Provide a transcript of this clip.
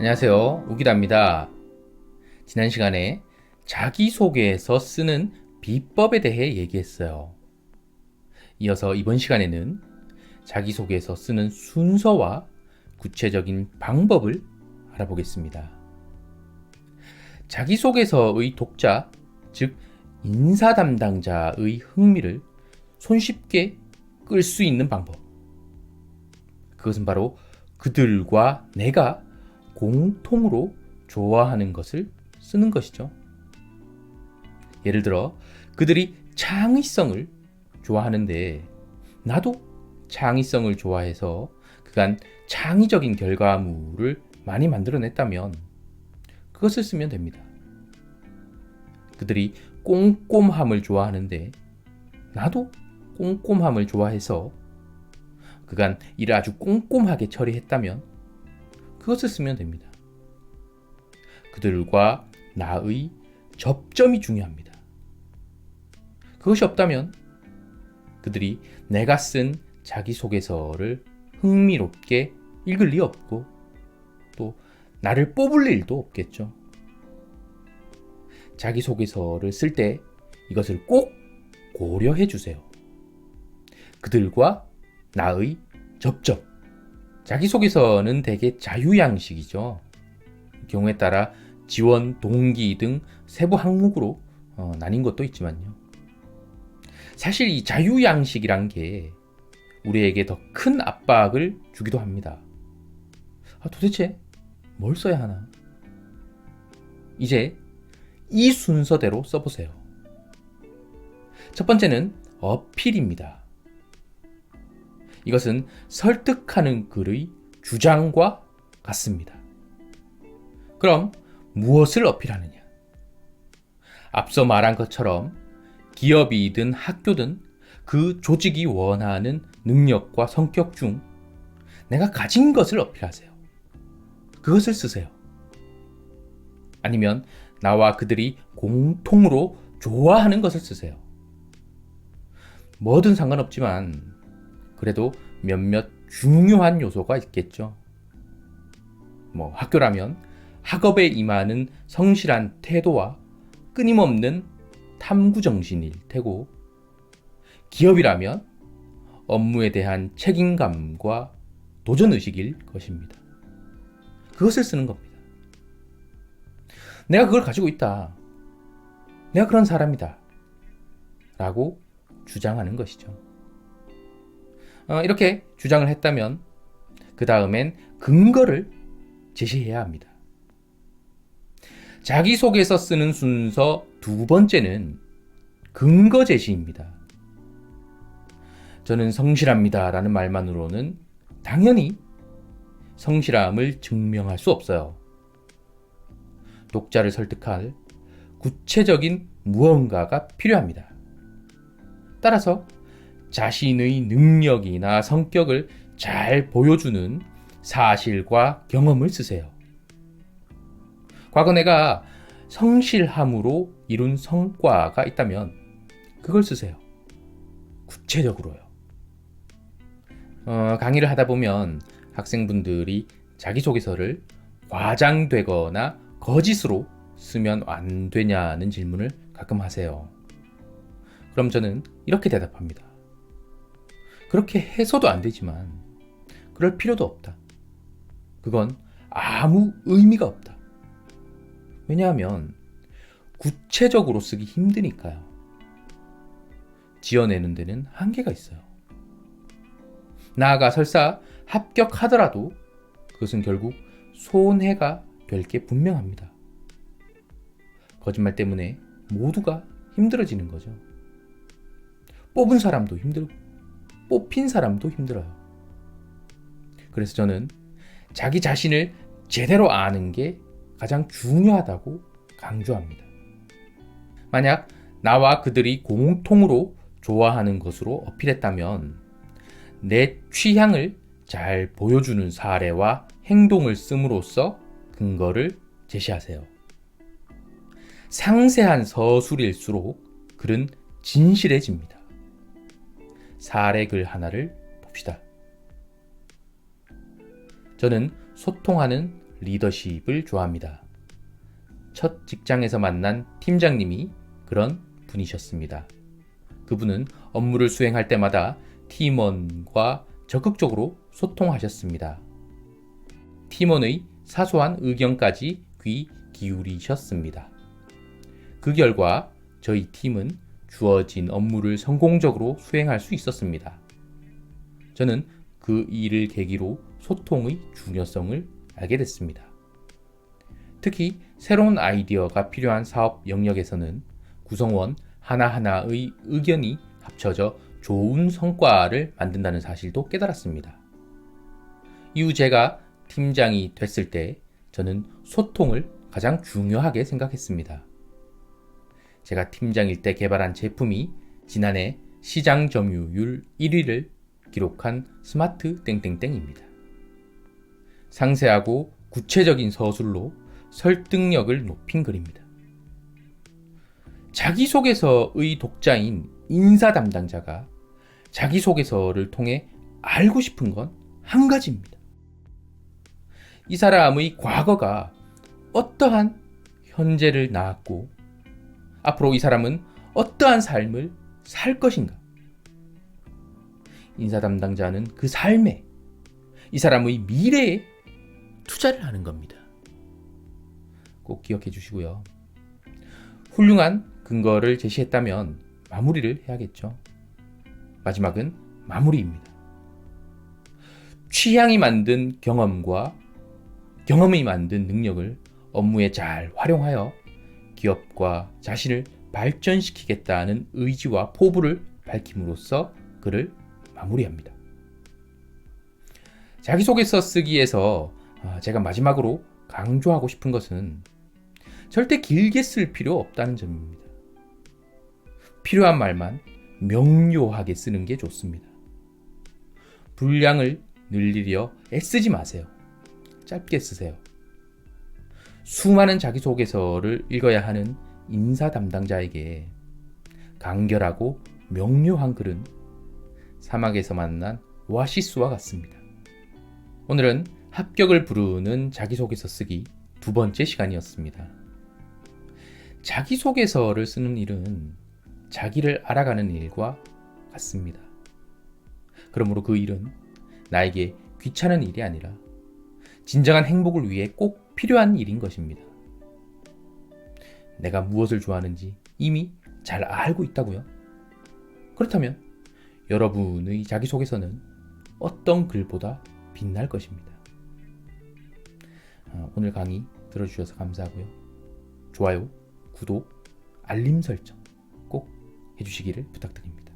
안녕하세요. 우기다입니다. 지난 시간에 자기소개에서 쓰는 비법에 대해 얘기했어요. 이어서 이번 시간에는 자기소개에서 쓰는 순서와 구체적인 방법을 알아보겠습니다. 자기소개서의 독자, 즉 인사 담당자의 흥미를 손쉽게 끌 수 있는 방법. 그것은 바로 그들과 내가 공통으로 좋아하는 것을 쓰는 것이죠. 예를 들어 그들이 창의성을 좋아하는데 나도 창의성을 좋아해서 그간 창의적인 결과물을 많이 만들어냈다면 그것을 쓰면 됩니다. 그들이 꼼꼼함을 좋아하는데 나도 꼼꼼함을 좋아해서 그간 일을 아주 꼼꼼하게 처리했다면 그것을 쓰면 됩니다. 그들과 나의 접점이 중요합니다. 그것이 없다면 그들이 내가 쓴 자기소개서를 흥미롭게 읽을 리 없고 또 나를 뽑을 일도 없겠죠. 자기소개서를 쓸 때 이것을 꼭 고려해 주세요. 그들과 나의 접점. 자기소개서는 대개 자유양식이죠. 경우에 따라 지원, 동기 등 세부 항목으로 나뉜 것도 있지만요. 사실 이 자유양식이란 게 우리에게 더 큰 압박을 주기도 합니다. 도대체 뭘 써야 하나? 이제 이 순서대로 써보세요. 첫 번째는 어필입니다. 이것은 설득하는 글의 주장과 같습니다. 그럼 무엇을 어필하느냐? 앞서 말한 것처럼 기업이든 학교든 그 조직이 원하는 능력과 성격 중 내가 가진 것을 어필하세요. 그것을 쓰세요. 아니면 나와 그들이 공통으로 좋아하는 것을 쓰세요. 뭐든 상관없지만 그래도 몇몇 중요한 요소가 있겠죠. 학교라면 학업에 임하는 성실한 태도와 끊임없는 탐구정신일 테고, 기업이라면 업무에 대한 책임감과 도전의식일 것입니다. 그것을 쓰는 겁니다. 내가 그걸 가지고 있다. 내가 그런 사람이다. 라고 주장하는 것이죠. 이렇게 주장을 했다면 그 다음엔 근거를 제시해야 합니다. 자기소개서 쓰는 순서 두 번째는 근거 제시입니다. 저는 성실합니다 라는 말만으로는 당연히 성실함을 증명할 수 없어요. 독자를 설득할 구체적인 무언가가 필요합니다. 따라서 자신의 능력이나 성격을 잘 보여주는 사실과 경험을 쓰세요. 과거 내가 성실함으로 이룬 성과가 있다면 그걸 쓰세요. 구체적으로요. 강의를 하다 보면 학생분들이 자기소개서를 과장되거나 거짓으로 쓰면 안 되냐는 질문을 가끔 하세요. 그럼 저는 이렇게 대답합니다. 그렇게 해서도 안 되지만 그럴 필요도 없다. 그건 아무 의미가 없다. 왜냐하면 구체적으로 쓰기 힘드니까요. 지어내는 데는 한계가 있어요. 나아가 설사 합격하더라도 그것은 결국 손해가 될 게 분명합니다. 거짓말 때문에 모두가 힘들어지는 거죠. 뽑은 사람도 힘들고 뽑힌 사람도 힘들어요. 그래서 저는 자기 자신을 제대로 아는 게 가장 중요하다고 강조합니다. 만약 나와 그들이 공통으로 좋아하는 것으로 어필했다면 내 취향을 잘 보여주는 사례와 행동을 씀으로써 근거를 제시하세요. 상세한 서술일수록 글은 진실해집니다. 사례글 하나를 봅시다. 저는 소통하는 리더십을 좋아합니다. 첫 직장에서 만난 팀장님이 그런 분이셨습니다. 그분은 업무를 수행할 때마다 팀원과 적극적으로 소통하셨습니다. 팀원의 사소한 의견까지 귀 기울이셨습니다. 그 결과 저희 팀은 주어진 업무를 성공적으로 수행할 수 있었습니다. 저는 그 일을 계기로 소통의 중요성을 알게 됐습니다. 특히 새로운 아이디어가 필요한 사업 영역에서는 구성원 하나하나의 의견이 합쳐져 좋은 성과를 만든다는 사실도 깨달았습니다. 이후 제가 팀장이 됐을 때 저는 소통을 가장 중요하게 생각했습니다. 제가 팀장일 때 개발한 제품이 지난해 시장 점유율 1위를 기록한 스마트 땡땡땡입니다. 상세하고 구체적인 서술로 설득력을 높인 글입니다. 자기소개서의 독자인 인사 담당자가 자기소개서를 통해 알고 싶은 건 한 가지입니다. 이 사람의 과거가 어떠한 현재를 낳았고 앞으로 이 사람은 어떠한 삶을 살 것인가? 인사 담당자는 그 삶에 이 사람의 미래에 투자를 하는 겁니다. 꼭 기억해 주시고요. 훌륭한 근거를 제시했다면 마무리를 해야겠죠. 마지막은 마무리입니다. 취향이 만든 경험과 경험이 만든 능력을 업무에 잘 활용하여 기업과 자신을 발전시키겠다는 의지와 포부를 밝힘으로써 글을 마무리합니다. 자기소개서 쓰기에서 제가 마지막으로 강조하고 싶은 것은 절대 길게 쓸 필요 없다는 점입니다. 필요한 말만 명료하게 쓰는 게 좋습니다. 분량을 늘리려 애쓰지 마세요. 짧게 쓰세요. 수많은 자기소개서를 읽어야 하는 인사 담당자에게 간결하고 명료한 글은 사막에서 만난 오아시스와 같습니다. 오늘은 합격을 부르는 자기소개서 쓰기 두 번째 시간이었습니다. 자기소개서를 쓰는 일은 자기를 알아가는 일과 같습니다. 그러므로 그 일은 나에게 귀찮은 일이 아니라 진정한 행복을 위해 꼭 필요한 일인 것입니다. 내가 무엇을 좋아하는지 이미 잘 알고 있다고요? 그렇다면 여러분의 자기소개서는 어떤 글보다 빛날 것입니다. 오늘 강의 들어주셔서 감사하고요. 좋아요, 구독, 알림 설정 꼭 해주시기를 부탁드립니다.